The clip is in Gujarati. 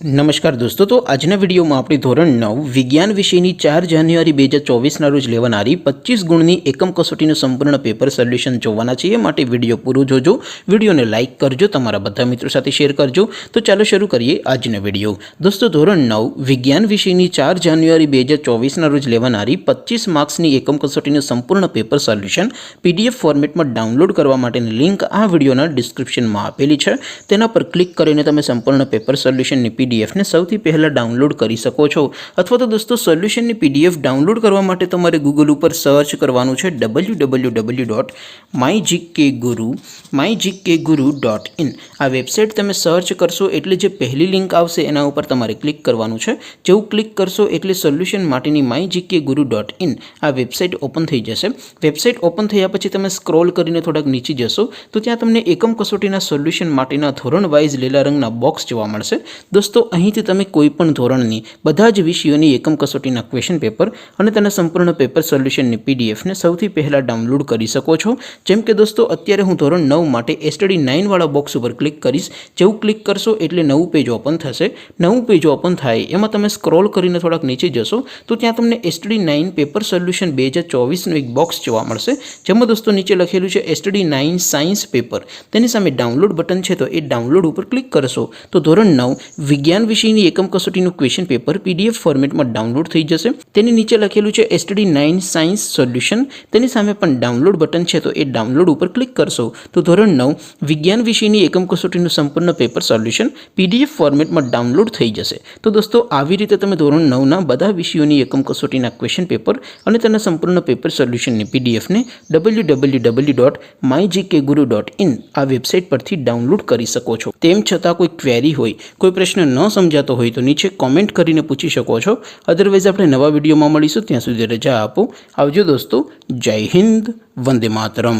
નમસ્કાર દોસ્તો, તો આજના વિડીયોમાં આપણે ધોરણ 9 વિજ્ઞાન વિષયની 4 જાન્યુઆરી 2024ના રોજ લેવાનારી 25 ગુણની એકમ કસોટીનું સંપૂર્ણ પેપર સોલ્યુશન જોવાના છીએ। માટે વિડીયો પૂરો જોજો, વિડીયોને લાઇક કરજો, તમારા બધા મિત્રો સાથે શેર કરજો। તો ચાલો શરૂ કરીએ આજનો વિડીયો। દોસ્તો, ધોરણ 9 વિજ્ઞાન વિષયની 4 જાન્યુઆરી 2024ના રોજ લેવાનારી 25 માર્ક્સની એકમ કસોટીનું સંપૂર્ણ પેપર સોલ્યુશન PDF ફોર્મેટમાં ડાઉનલોડ કરવા માટેની લિંક આ વિડીયોના ડિસ્ક્રિપ્શનમાં આપેલી છે। તેના પર ક્લિક કરીને તમે સંપૂર્ણ પેપર સોલ્યુશનની PDF ने સૌથી પહેલા ડાઉનલોડ કરી શકો છો। અથવા તો દોસ્તો, સોલ્યુશનની PDF ડાઉનલોડ કરવા માટે તમારે ગૂગલ ઉપર સર્ચ કરવાનું છે www.mygkguru.in। આ વેબસાઇટ તમે સર્ચ કરશો એટલે જે પહેલી લિંક આવશે એના ઉપર તમારે ક્લિક કરવાનું છે। જેવું ક્લિક કરશો એટલે સોલ્યુશન માટેની mygkguru.in આ વેબસાઇટ ઓપન થઈ જશે। વેબસાઇટ ઓપન થયા પછી તમે સ્ક્રોલ કરીને થોડાક નીચે જશો તો ત્યાં તમને એકમ કસોટીના સોલ્યુશન માટેના ધોરણ વાઇઝ લીલા રંગના બોક્સ જોવા મળશે। દોસ્તો, અહીંથી તમે કોઈપણ ધોરણની બધા જ વિષયોની એકમ કસોટીના ક્વેશ્ચન પેપર અને તેના સંપૂર્ણ પેપર સોલ્યુશનની PDF ને સૌથી પહેલાં ડાઉનલોડ કરી શકો છો। જેમ કે દોસ્તો, અત્યારે હું ધોરણ 9 માટે STD 9 વાળા બોક્સ ઉપર ક્લિક કરીશ। જેવું ક્લિક કરશો એટલે નવું પેજ ઓપન થશે। નવું પેજ ઓપન થાય એમાં તમે સ્ક્રોલ કરીને થોડાક નીચે જશો તો ત્યાં તમને STD 9 પેપર સોલ્યુશન 2024નું એક બોક્સ જોવા મળશે। જેમાં દોસ્તો નીચે લખેલું છે STD 9 સાયન્સ પેપર। તેની સામે ડાઉનલોડ બટન છે તો એ ડાઉનલોડ ઉપર ક્લિક કરશો તો ધોરણ 9 વિજ્ઞાન વિષયની એકમ કસોટીનું ક્વેશ્ચન પેપર PDF ફોર્મેટમાં ડાઉનલોડ થઈ જશે। તેની નીચે લખેલું છે STD 9 સાયન્સ સોલ્યુશન। તેની સામે પણ ડાઉનલોડ બટન છે તો એ ડાઉનલોડ ઉપર ક્લિક કરશો તો ધોરણ 9 વિજ્ઞાન વિષયની એકમ કસોટીનું સંપૂર્ણ પેપર સોલ્યુશન PDF ફોર્મેટમાં ડાઉનલોડ થઈ જશે। તો દોસ્તો, આવી રીતે તમે ધોરણ 9ના બધા વિષયોની એકમ કસોટીના ક્વેશ્ચન પેપર અને તેના સંપૂર્ણ પેપર સોલ્યુશનની PDF ને www.mygkguru.in આ વેબસાઇટ પરથી ડાઉનલોડ કરી શકો છો। તેમ છતાં કોઈ ક્વેરી હોય, કોઈ પ્રશ્ન ન સમજાતો હોય તો નીચે કોમેન્ટ કરીને પૂછી શકો છો। અધરવાઇઝ આપણે નવા વિડીયોમાં મળીશું, ત્યાં સુધી રજા આપો। આવજો દોસ્તો, જય હિન્દ, વંદે માતરમ।